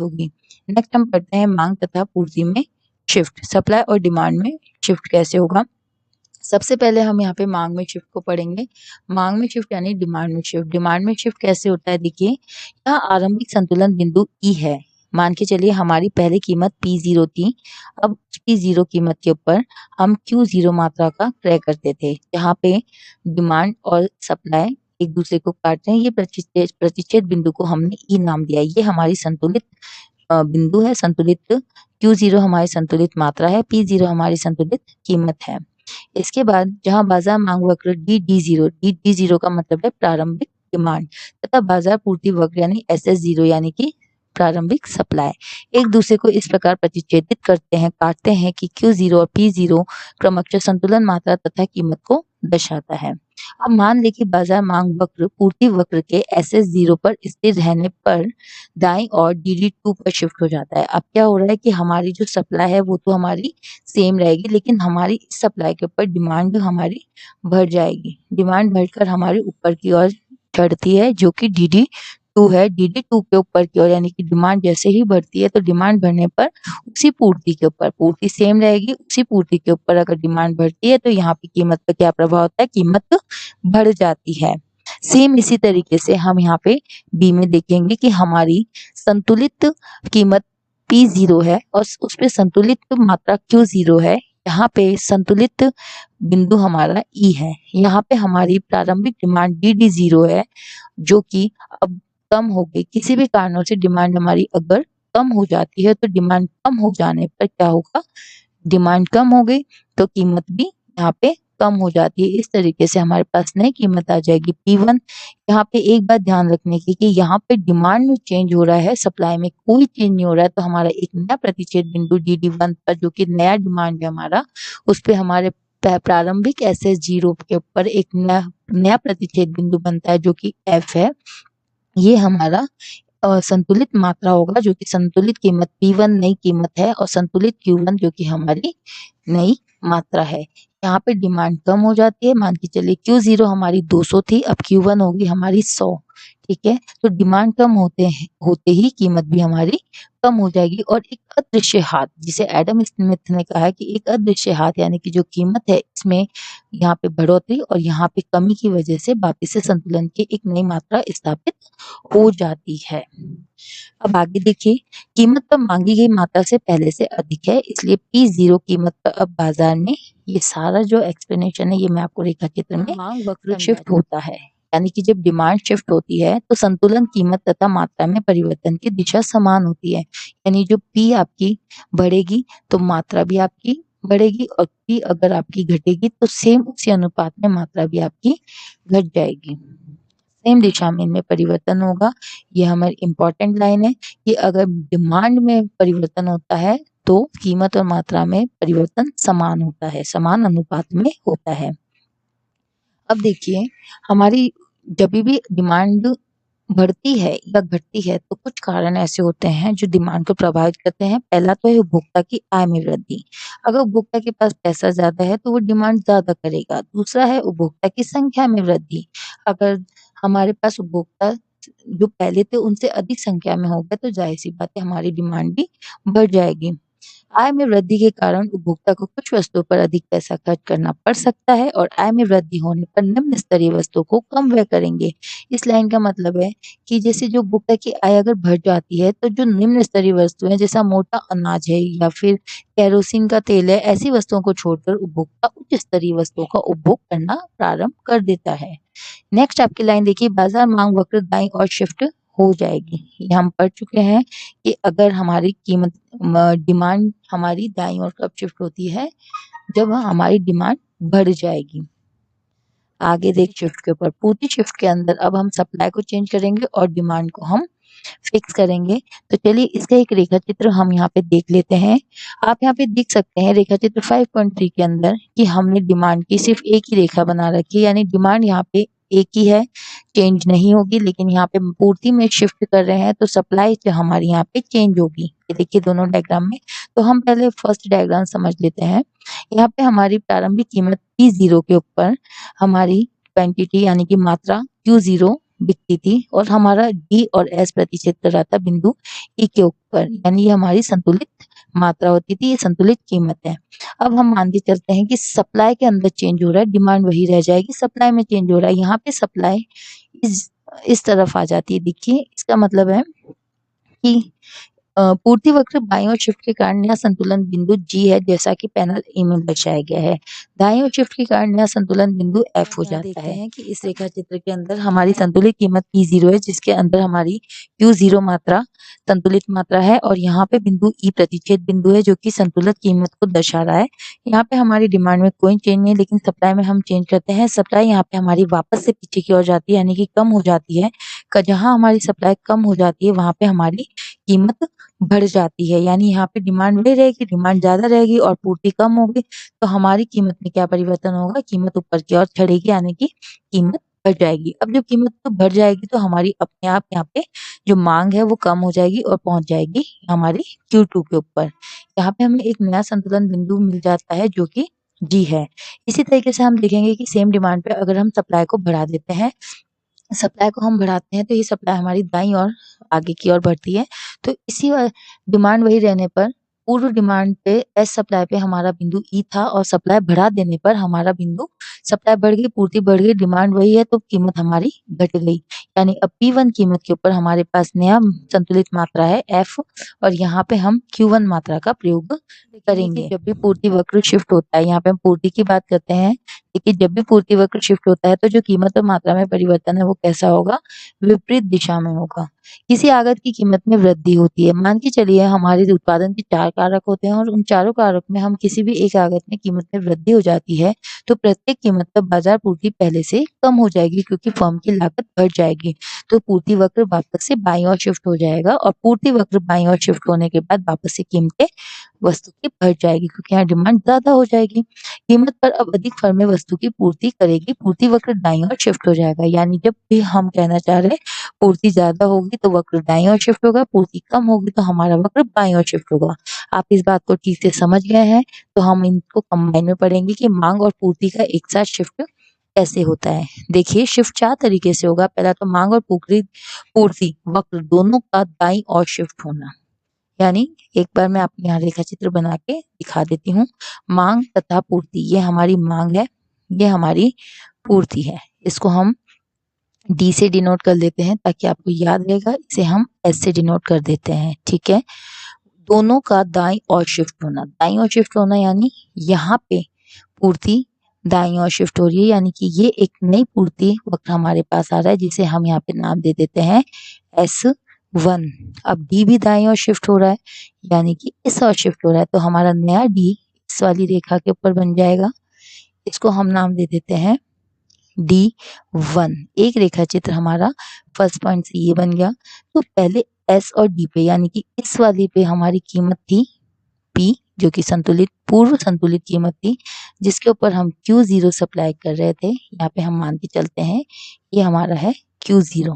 होगी। नेक्स्ट हम पढ़ते हैं मांग तथा पूर्ति में शिफ्ट। सप्लाई और डिमांड में शिफ्ट कैसे होगा। सबसे पहले हम यहाँ पे मांग में शिफ्ट को पढ़ेंगे। मांग में शिफ्ट यानी डिमांड में शिफ्ट। डिमांड में शिफ्ट कैसे होता है, देखिए यहाँ आरंभिक संतुलन बिंदु ई है। मान के चलिए हमारी पहले कीमत P0 थी। अब P0 कीमत के ऊपर हम Q0 मात्रा का क्रय करते थे। यहाँ पे डिमांड और सप्लाई एक दूसरे को काट रहे हैं। ये प्रतिच्छेद बिंदु को हमने ई नाम दिया। ये हमारी संतुलित बिंदु है। संतुलित Q0 हमारी संतुलित मात्रा है, P0 हमारी संतुलित कीमत है। इसके बाद जहां बाजार मांग वक्र D0 का मतलब है प्रारंभिक डिमांड तथा बाजार पूर्ति वक्र यानी SS0 यानी कि प्रारंभिक सप्लाई एक दूसरे को इस प्रकार प्रतिच्छेदित करते हैं, काटते हैं कि Q0 और P0 क्रमशः संतुलन मात्रा तथा कीमत को दर्शाता है। अब मान लें कि बाजार मांग वक्र पूर्ति वक्र के SS0 पर स्थिर रहने पर दाईं और DD2 पर शिफ्ट हो जाता है। अब क्या हो रहा है कि हमारी जो सप्लाई है वो तो हमारी सेम रहेगी, लेकिन हमारी इस सप्लाई के ऊपर डिमांड हमारी बढ़ जाएगी। डिमांड बढ़कर हमारे ऊपर की ओर चढ़ती है जो कि DD2 है। DD2 के ऊपर की ओर यानी कि डिमांड जैसे ही बढ़ती है तो डिमांड बढ़ने पर उसी पूर्ति के ऊपर, पूर्ति सेम रहेगी, उसी पूर्ति के ऊपर अगर डिमांड बढ़ती है तो यहाँ पे कीमत पर क्या प्रभाव होता है, कीमत बढ़ जाती है। सेम इसी तरीके से हम यहाँ पे बी में देखेंगे कि हमारी संतुलित कीमत P0 है और उस पे संतुलित मात्रा Q0 है। यहाँ पे संतुलित बिंदु हमारा E है। यहाँ पे हमारी प्रारंभिक डिमांड DD0 है जो कि अब कम हो गई। किसी भी कारणों से डिमांड हमारी अगर कम हो जाती है तो डिमांड कम हो जाने पर क्या होगा, डिमांड कम हो गई तो कीमत भी यहाँ पे कम हो जाती है। इस तरीके से हमारे पास नई कीमत आ जाएगी P1। यहाँ पे एक बात ध्यान रखने की कि यहाँ पे डिमांड में चेंज हो रहा है, सप्लाई में कोई चेंज नहीं हो रहा है। तो हमारा एक नया प्रतिच्छेद बिंदु DD1 पर जो कि नया डिमांड है हमारा, उस पे हमारे प्रारंभिक SS0 के ऊपर एक नया प्रतिच्छेद बिंदु बनता है जो कि F है। ये हमारा संतुलित मात्रा होगा जो कि संतुलित कीमत P1 नई कीमत है और संतुलित Q1 जो कि हमारी नई मात्रा है। यहाँ पे डिमांड कम हो जाती है। मान के चलिए Q0 हमारी 200 थी, अब Q1 होगी हमारी 100। ठीक है, तो डिमांड कम होते ही कीमत भी हमारी कम हो जाएगी। और एक अदृश्य हाथ, जिसे एडम स्मिथ ने कहा है कि एक अदृश्य हाथ यानी कि जो कीमत है इसमें यहाँ पे बढ़ोतरी और यहाँ पे कमी की वजह से वापिस से संतुलन की एक नई मात्रा स्थापित हो जाती है। अब आगे देखिए, कीमत पर मांगी गई मात्रा से पहले से अधिक है, इसलिए P0 कीमत पर अब बाजार में, ये सारा जो एक्सप्लेनेशन है ये मैं आपको रेखा चित्र में मांग वक्र शिफ्ट होता है। यानी कि जब डिमांड शिफ्ट होती है तो संतुलन कीमत तथा मात्रा में परिवर्तन की दिशा समान होती है। यानी जो P आपकी बढ़ेगी तो मात्रा भी आपकी बढ़ेगी और P अगर आपकी घटेगी तो सेम उसी अनुपात में मात्रा भी आपकी घट जाएगी। सेम दिशा में इनमें परिवर्तन होगा। ये हमारी इम्पोर्टेंट लाइन है कि अगर डिमांड में परिवर्तन होता है तो कीमत और मात्रा में परिवर्तन समान होता है, समान अनुपात में होता है। अब देखिए, हमारी जब भी डिमांड बढ़ती है या घटती है तो कुछ कारण ऐसे होते हैं जो डिमांड को प्रभावित करते हैं। पहला तो है उपभोक्ता की आय में वृद्धि। अगर उपभोक्ता के पास पैसा ज्यादा है तो वो डिमांड ज्यादा करेगा। दूसरा है उपभोक्ता की संख्या में वृद्धि। अगर हमारे पास उपभोक्ता जो पहले थे उनसे अधिक संख्या में हो गए तो जाहिर सी बात है हमारी डिमांड भी बढ़ जाएगी। आय में वृद्धि के कारण उपभोक्ता को कुछ वस्तुओं पर अधिक पैसा खर्च करना पड़ सकता है और आय में वृद्धि होने पर निम्न स्तरीय वस्तुओं को कम व्यय करेंगे। इस लाइन का मतलब है कि जैसे जो उपभोक्ता की आय अगर बढ़ जाती है तो जो निम्न स्तरीय वस्तुएं जैसा मोटा अनाज है या फिर केरोसिन का तेल है, ऐसी वस्तुओं को छोड़कर उपभोक्ता उच्च स्तरीय वस्तुओं का उपभोग करना प्रारंभ कर देता है। नेक्स्ट आपकी लाइन देखिए, बाजार मांग वक्र दाईं ओर शिफ्ट हो जाएगी। ये हम पढ़ चुके हैं कि अगर हमारी कीमत डिमांड हमारी दाईं ओर कब शिफ्ट होती है, जब हमारी डिमांड बढ़ जाएगी। आगे देख शिफ्ट के ऊपर, पूर्ति शिफ्ट के अंदर अब हम सप्लाई को चेंज करेंगे और डिमांड को हम फिक्स करेंगे। तो चलिए इसका एक रेखा चित्र हम यहाँ पे देख लेते हैं। आप यहाँ पे देख सकते हैं रेखा चित्र 5.3 के अंदर कि हमने डिमांड की सिर्फ एक ही रेखा बना रखी है, यानी डिमांड यहाँ पे एक ही है, चेंज नहीं होगी। लेकिन यहाँ पे पूर्ति में शिफ्ट कर रहे हैं तो सप्लाई जो हमारी यहाँ पे चेंज होगी। ये देखिए दोनों डायग्राम में। तो हम पहले फर्स्ट डायग्राम समझ लेते हैं। यहाँ पे हमारी प्रारंभिक कीमत P0 के ऊपर हमारी क्वांटिटी यानी कि मात्रा Q0 बिकती थी और हमारा डी और एस प्रतिच्छेद कर रहा था बिंदु ई के ऊपर, यानी ये हमारी संतुलित मात्रा होती थी, ये संतुलित कीमत है। अब हम मान के चलते हैं कि सप्लाई के अंदर चेंज हो रहा है, डिमांड वही रह जाएगी, सप्लाई में चेंज हो रहा है। यहाँ पे सप्लाई इस तरफ आ जाती है। देखिए इसका मतलब है कि पूर्ति वक्र बाईं ओर शिफ्ट के कारण यह संतुलन बिंदु जी है, जैसा कि पैनल ए में दर्शाया गया है। दाईं ओर शिफ्ट के कारण यह संतुलन बिंदु एफ हो जाता है। हैं कि इस रेखा चित्र के अंदर हमारी संतुलित कीमत P0 है, जिसके अंदर हमारी Q0 मात्रा संतुलित मात्रा है और यहाँ पे बिंदु ई प्रतिच्छेद बिंदु है जो कि संतुलित कीमत को दर्शा रहा है। यहाँ पे हमारी डिमांड में कोई चेंज नहीं है, लेकिन सप्लाई में हम चेंज करते हैं। सप्लाई यहाँ पे हमारी वापस से पीछे की ओर जाती है, यानी कि कम हो जाती है। जहाँ हमारी सप्लाई कम हो जाती है वहां पे हमारी कीमत बढ़ जाती है, यानी यहाँ पे डिमांड वही रहेगी, डिमांड ज्यादा रहेगी और पूर्ति कम होगी, तो हमारी कीमत में क्या परिवर्तन होगा, कीमत ऊपर की ओर चढ़ेगी, यानी कि कीमत बढ़ जाएगी। अब जब कीमत तो बढ़ जाएगी तो हमारी अपने आप यहाँ पे जो मांग है वो कम हो जाएगी और पहुंच जाएगी हमारी Q2 के ऊपर। यहाँ पे हमें एक नया संतुलन बिंदु मिल जाता है जो कि जी है। इसी तरीके से हम देखेंगे कि सेम डिमांड पे अगर हम सप्लाई को बढ़ा देते हैं, सप्लाई को हम बढ़ाते हैं तो ये सप्लाई हमारी दाईं ओर आगे की ओर बढ़ती है। तो इसी डिमांड वही रहने पर पूर्व डिमांड पे एस सप्लाई पे हमारा बिंदु ई था और सप्लाई बढ़ा देने पर हमारा बिंदु सप्लाई बढ़ गई, पूर्ति बढ़ गई, डिमांड वही है तो कीमत हमारी घट गई। यानी अब P1 कीमत के ऊपर हमारे पास नया संतुलित मात्रा है F और यहाँ पे हम Q1 मात्रा का प्रयोग करेंगे। जब भी पूर्ति वक्र शिफ्ट होता है, यहाँ पे हम पूर्ति की बात करते हैं, देखिए जब भी पूर्ति वक्र शिफ्ट होता है तो जो कीमत और मात्रा में परिवर्तन है वो कैसा होगा, विपरीत दिशा में होगा। किसी आगत की कीमत में वृद्धि होती है। मान के चलिए हमारे उत्पादन के 4 कारक होते हैं और उन चारों कारक में हम किसी भी एक आगत में कीमत में वृद्धि हो जाती है तो प्रत्येक कीमत पर बाजार पूर्ति पहले से कम हो जाएगी क्योंकि फर्म की लागत बढ़ जाएगी। तो पूर्ति वक्र वापस से बाईं ओर शिफ्ट हो जाएगा और पूर्ति वक्र बाईं ओर शिफ्ट होने के बाद वापस से कीमतें वस्तु की बढ़ जाएगी क्योंकि यहाँ डिमांड ज्यादा हो जाएगी। कीमत पर अब अधिक फर्में वस्तु की पूर्ति करेगी, पूर्ति वक्र दाईं ओर शिफ्ट हो जाएगा। यानी जब भी हम कहना चाह रहे हैं पूर्ति ज्यादा होगी तो वक्र दाईं ओर शिफ्ट होगा, पूर्ति कम होगी तो हमारा वक्र बाईं ओर शिफ्ट होगा। आप इस बात को ठीक से समझ गए हैं तो हम इनको कंबाइन में पढ़ेंगे कि मांग और पूर्ति का एक साथ शिफ्ट कैसे होता है। देखिए शिफ्ट 4 तरीके से होगा। पहला तो मांग और पूर्ति वक्र दोनों का दाईं ओर शिफ्ट होना, यानी एक बार मैं आपको यहाँ रेखा चित्र बना के दिखा देती हूँ। मांग तथा पूर्ति, ये हमारी मांग है, ये हमारी पूर्ति है। इसको हम डी से डिनोट कर लेते हैं ताकि आपको याद रहेगा। इसे हम एस से डिनोट कर देते हैं, ठीक है। दोनों का दाईं ओर शिफ्ट होना, दाईं ओर शिफ्ट होना यानी यहाँ पे पूर्ति दाईं ओर शिफ्ट हो रही है, यानी कि ये एक नई पूर्ति वक्र हमारे पास आ रहा है जिसे हम यहाँ पे नाम दे देते हैं S1। अब डी भी दाईं ओर शिफ्ट हो रहा है, यानी कि इस ओर शिफ्ट हो रहा है, तो हमारा नया डी इस वाली रेखा के ऊपर बन जाएगा। इसको हम नाम दे देते हैं D1। एक रेखा चित्र हमारा फर्स्ट पॉइंट से ये बन गया। तो पहले एस और डी पे, यानी कि इस वाली पे हमारी कीमत थी P, जो कि संतुलित पूर्व संतुलित कीमत थी जिसके ऊपर हम Q0 सप्लाई कर रहे थे। यहाँ पे हम मान के चलते हैं ये हमारा है Q0।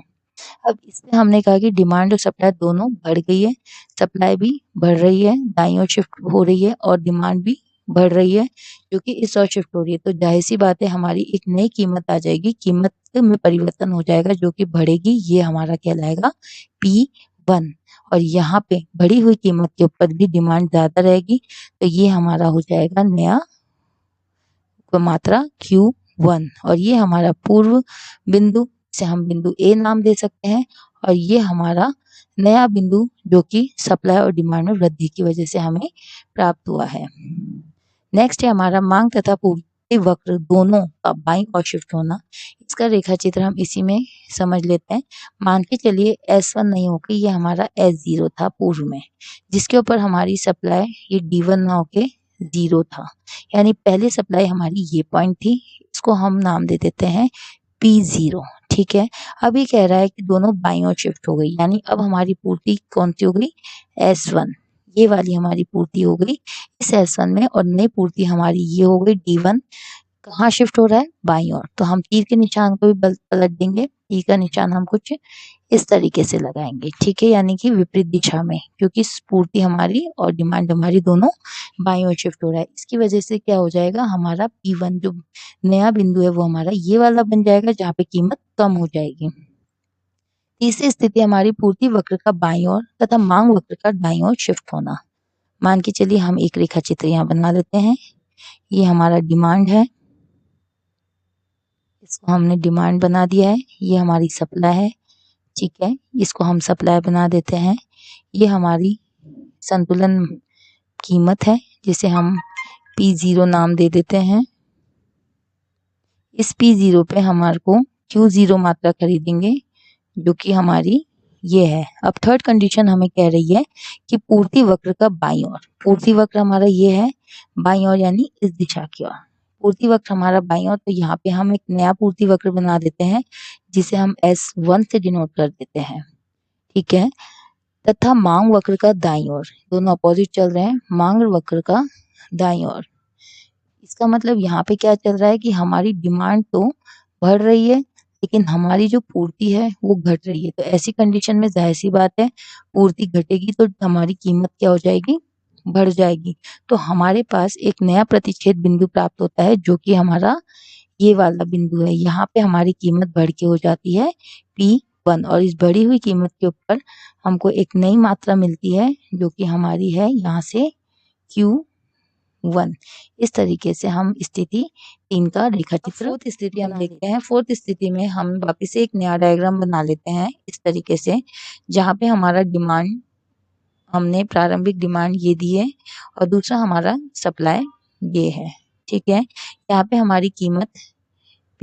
अब इसमें हमने कहा कि डिमांड और सप्लाई दोनों बढ़ गई है, सप्लाई भी बढ़ रही है, दाईं ओर शिफ्ट हो रही है और डिमांड भी बढ़ रही है जो कि इस ओर शिफ्ट हो रही है। तो जाहिर सी बात है हमारी एक नई कीमत आ जाएगी, कीमत में परिवर्तन हो जाएगा जो कि बढ़ेगी, ये हमारा कहलाएगा P1। और यहाँ पे बढ़ी हुई कीमत के ऊपर भी डिमांड ज्यादा रहेगी तो ये हमारा हो जाएगा नया मात्रा Q1 और ये हमारा पूर्व बिंदु से हम बिंदु A नाम दे सकते हैं और ये हमारा नया बिंदु जो कि सप्लाई और डिमांड में वृद्धि की वजह से हमें प्राप्त हुआ है। नेक्स्ट है हमारा मांग तथा पूर्ति वक्र दोनों का बाईं ओर शिफ्ट होना। इसका रेखा चित्र हम इसी में समझ लेते हैं। मान के चलिए S1 नहीं होकर ये हमारा S0 था पूर्व में, जिसके ऊपर हमारी सप्लाई ये D1 ना होके 0 था, यानी पहली सप्लाई हमारी ये पॉइंट थी, इसको हम नाम दे देते हैं P0, ठीक है। अब ये कह रहा है कि दोनों बाईं ओर शिफ्ट हो गई, यानी अब हमारी पूर्ति कौन सी हो गई, S1, ये वाली हमारी पूर्ति हो गई इस S1 में और नई पूर्ति हमारी ये हो गई D1। कहाँ शिफ्ट हो रहा है, बाईं ओर। तो हम तीर के निशान को भी पलट देंगे, तीर का निशान हम कुछ इस तरीके से लगाएंगे, ठीक है, यानी कि विपरीत दिशा में, क्योंकि पूर्ति हमारी और डिमांड हमारी दोनों बाईं ओर शिफ्ट हो रहा है। इसकी वजह से क्या हो जाएगा, हमारा P1 जो नया बिंदु है वो हमारा ये वाला बन जाएगा जहाँ पे कीमत कम हो जाएगी। तीसरी स्थिति हमारी पूर्ति वक्र का बाईं ओर तथा मांग वक्र का दाईं ओर शिफ्ट होना। मान के चलिए हम एक रेखा चित्र यहाँ बना लेते हैं। ये हमारा डिमांड है, इसको हमने डिमांड बना दिया है। ये हमारी सप्लाई है, ठीक है, इसको हम सप्लाई बना देते हैं। ये हमारी संतुलन कीमत है जिसे हम P0 नाम दे देते हैं। इस P0 पे हमारे को Q0 मात्रा खरीदेंगे जो कि हमारी ये है। अब थर्ड कंडीशन हमें कह रही है कि पूर्ति वक्र का बाईं ओर, पूर्ति वक्र हमारा ये है बाईं ओर यानी इस दिशा की ओर। पूर्ति वक्र हमारा बाईं ओर, तो यहाँ पे हम एक नया पूर्ति वक्र बना देते हैं जिसे हम S1 से डिनोट कर देते हैं, ठीक है। तथा मांग वक्र का दाईं ओर, दोनों अपोजिट चल रहे हैं, मांग वक्र का दाईं ओर। इसका मतलब यहाँ पे क्या चल रहा है कि हमारी डिमांड तो बढ़ रही है लेकिन हमारी जो पूर्ति है वो घट रही है। तो ऐसी कंडीशन में जाहिर सी बात है पूर्ति घटेगी तो हमारी कीमत क्या हो जाएगी, बढ़ जाएगी। तो हमारे पास एक नया प्रतिच्छेद बिंदु प्राप्त होता है जो कि हमारा ये वाला बिंदु है। यहाँ पे हमारी कीमत बढ़ के हो जाती है P1 और इस बढ़ी हुई कीमत के ऊपर हमको एक नई मात्रा मिलती है जो कि हमारी है यहाँ से Q1। इस तरीके से हम स्थिति 3 का रेखाचित्र। फोर्थ स्थिति हम देखते हैं। फोर्थ स्थिति में हम वापस से एक नया डायग्राम बना लेते हैं इस तरीके से, जहाँ पे हमारा डिमांड, हमने प्रारंभिक डिमांड ये दी है और दूसरा हमारा सप्लाई ये है, ठीक है। यहाँ पे हमारी कीमत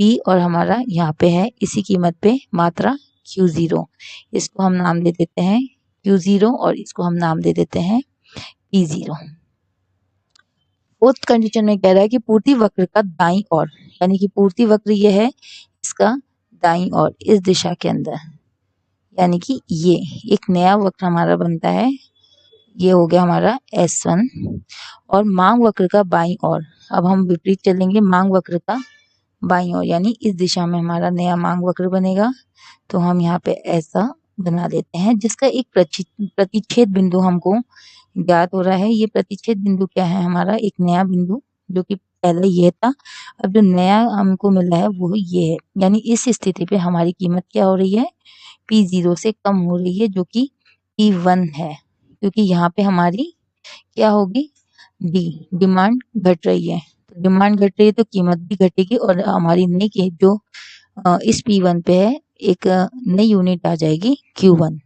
P और हमारा यहाँ पे है इसी कीमत पे मात्रा Q0। इसको हम नाम दे देते हैं Q0 और इसको हम नाम दे देते हैं P0। फोर्थ कंडीशन में कह रहा है कि पूर्ति वक्र का दाईं ओर, यानी कि पूर्ति वक्र ये है, इसका दाईं ओर इस दिशा के अंदर, यानी कि ये एक नया वक्र हमारा बनता है। ये हो गया हमारा S1 और मांग वक्र का बाईं ओर। अब हम विपरीत चलेंगे, मांग वक्र का बाईं ओर यानी इस दिशा में हमारा नया मांग वक्र बनेगा। तो हम यहाँ पे ऐसा बना देते हैं जिसका एक प्रतिच्छेद बिंदु हमको ज्ञात हो रहा है। ये प्रतिच्छेद बिंदु क्या है, हमारा एक नया बिंदु जो कि पहले ये था, अब जो नया हमको मिला है वो ये है। यानी इस स्थिति पे हमारी कीमत क्या हो रही है, P0 से कम हो रही है जो कि P1 है, क्योंकि यहाँ पे हमारी क्या होगी, डिमांड घट रही है। तो डिमांड घट रही है तो कीमत भी घटेगी और हमारी नई की जो इस P1 पे है एक नई यूनिट आ जाएगी Q1।